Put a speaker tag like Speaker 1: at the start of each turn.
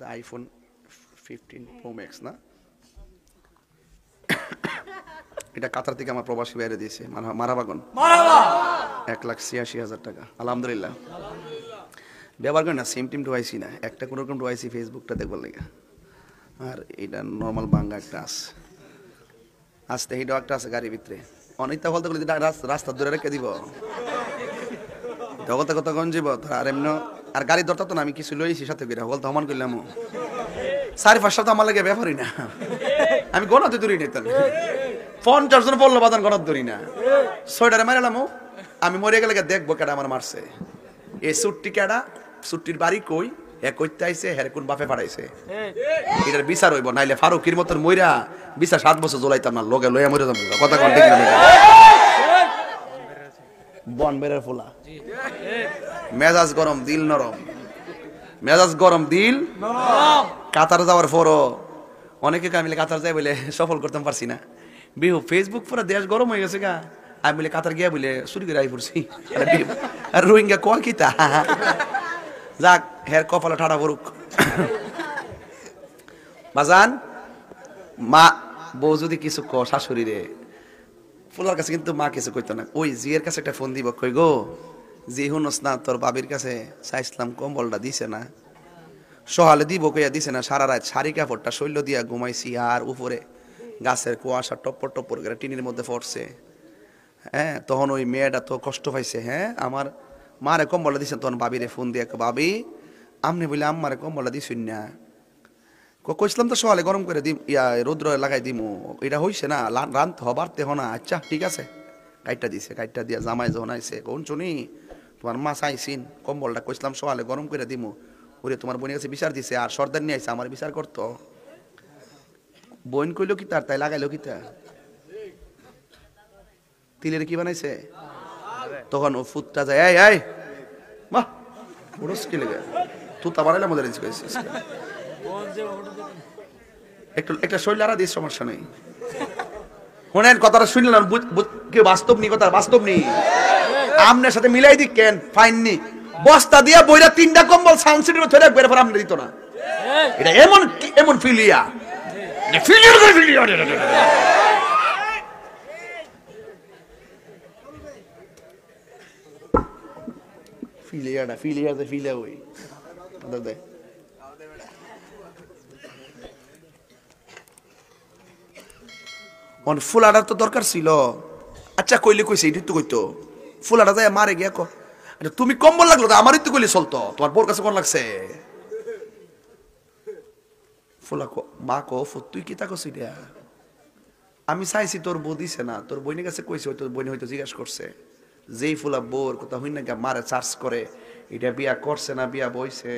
Speaker 1: The iPhone 15 pro max না, এটা কাতার থেকে আমার প্রবাসী বাইরে দিয়েছে, মারাবাগন 1,86,000 টাকা। আলহামদুলিল্লাহ। ব্যবহার করি না, সিম টিম ডুয়াইছি না, একটা কোনো রকম ডুয়াইছি ফেসবুকটা দেখবার লেগে। আর এটা নর্মাল বাঙ্গা একটা আছে, আসতে হিডো একটা আছে গাড়ির ভিতরে। অনেকটা বলতে গেলে রাস্তা ধরে রেখে দিব, জগতে কত গঞ্জিব আর এমনি। আর গাড়ি ধরতে তো না, আমি কিছু লইছি সাথে করে বলতে হমান করলাম 4-5 সপ্তাহ আমার লাগে ব্যাপারই না, আমি গণতে ধরি নি। তাহলে 50 জন বললো বাদান গণত ধরি না, 6টারে মারালাম। আমি মরে গেলে দেখবো কেডা আমার মারছে, এই সুট্টি কেডা, সুট্টির বাড়ি কই, হে কইতে আইছে, হের কোন বাপে পাঠাইছে, এটার বিচার হইব। নাইলে ফারুকির মতন মইরা বিচার 7 বছর জ্বলাইতাম না, লগে লইয়া মরে যাবো। কথা কোন ঠিক না? বন বেরের ফোলা, মেজাজ গরম দিল নরম, মেজাজ গরম দিল নরম। কাতার যাওয়ার পরও অনেকে মিলে কাতার যাই বলে সফল করতে পারছি না, বিহু ফেসবুক পুরো দেশ গরম হয়ে গেছে গা। আমি বলে কাতার গিয়া বলে চুরি করে আই পড়ছি, আর রোহিঙ্গা কোয়া কিতা। যাক, হের কপালে ঠাড়া পড়ুক। বাজান, মা বউ যদি কিছু ক শাশুড়ি রে, ফুলার কাছে কিন্তু মা কিছু কইতো না। ওই জিয়ের কাছে একটা ফোন দিব, কই গো জি হুনস না, তোর বাবির কাছে চাইছিলাম কম্বলটা দিছে না, সহালে দিব কইয়া দিছে না। সারা রাত শাড়ি কাপড়টা শৈল্য দিয়া ঘুমাইছি, আর উপরে গাছের কুয়াশা টপ্পর টপ্পর করে টিনের মধ্যে পড়ছে। হ্যাঁ, তখন ওই মেয়েটা তো কষ্ট পাইছে। হ্যাঁ, আমার মারে কম্বলটা দিছে। তখন বাবিরে ফোন দিয়ে, বাবি আমনে বলে আম্মারে কম্বলটা দিছুন না, কইছিলাম তো সকালে গরম করে দিম, রৌদ্র লাগাই দিমু, এটা হইছে না, রান্ত হবারতে হো না। আচ্ছা ঠিক আছে, কাইটটা দিছে। কাইটটা দিয়া জামাই যখন আইছে, কোন শুনি তোমার মা চাইছিন কম্বলটা, কইছিলাম সকালে গরম করে দিমু, ওরে তোমার বোনের কাছে বিচার দিছে, আর সর্দার নিয়ে আইছে আমার বিচার করতো। বোন কইলো কি তার, তাই লাগাইলো কি তা, তিলের কি বানাইছে। তখন ও ফুটটা যায়, এই এই বাহ পুরুষ কি লেগে তুই তা বানাইলাম ওদের একটা শৈলারা দিস, সমস্যা নেই। শোনেন কথাটা শুনলেন, বাস্তব নি, কথা বাস্তব নি, আমনের সাথে মিলাই দিক কেন ফাইন নি। বস্তা দিয়া বইরা 3টা কম্বল সানসিটির ধরে বের পর আমনে দিত না। এটা এমন এমন ফিলিয়া, ফিলিয়ার করে ফিলিয়া, ফিলিয়াটা ফিলিয়াতে ফিলিয়া ওই দে। ফুলাটার তো দরকার ছিল। আচ্ছা কইলে কইছে, এটি তো কইতো ফুলাটা যায় মারে গিয়া কো, তুমি কম্বল লাগলো তো আমারই তো কইলে চলতো, তোমার বোর কাছে কোন লাগছে। ফুলা কো, মা কো তুই কি তা কইছিস, আমি চাইছি তোর বউ দিছে না, তোর বইনের কাছে কইছে, তোর বইনে হয়তো জিজ্ঞাসা করছে। যেই ফুলা বোর কথা হই না মারে চার্জ করে, এটা বিয়া করছে না বিয়া বইছে।